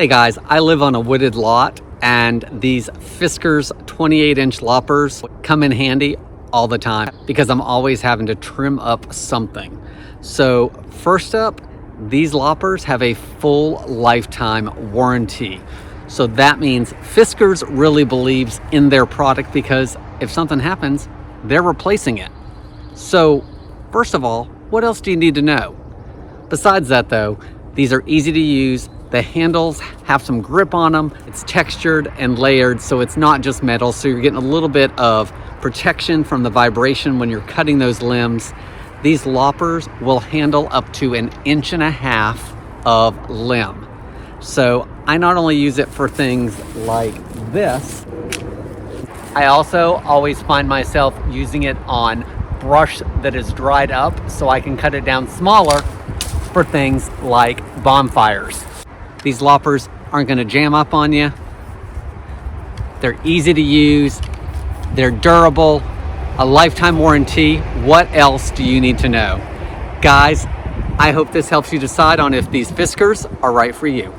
Hey guys, I live on a wooded lot and these Fiskars 28-inch loppers come in handy all the time because I'm always having to trim up something. So first up, these loppers have a full lifetime warranty. So that means Fiskars really believes in their product because if something happens, they're replacing it. So first of all, what else do you need to know? Besides that though, these are easy to use. The handles have some grip on them. It's textured and layered, so it's not just metal. So you're getting a little bit of protection from the vibration when you're cutting those limbs. These loppers will handle up to 1.5 inches of limb. So I not only use it for things like this, I also always find myself using it on brush that is dried up so I can cut it down smaller for things like bonfires. These loppers aren't going to jam up on you. They're easy to use. They're durable. A lifetime warranty. What else do you need to know? Guys, I hope this helps you decide on if these Fiskars are right for you.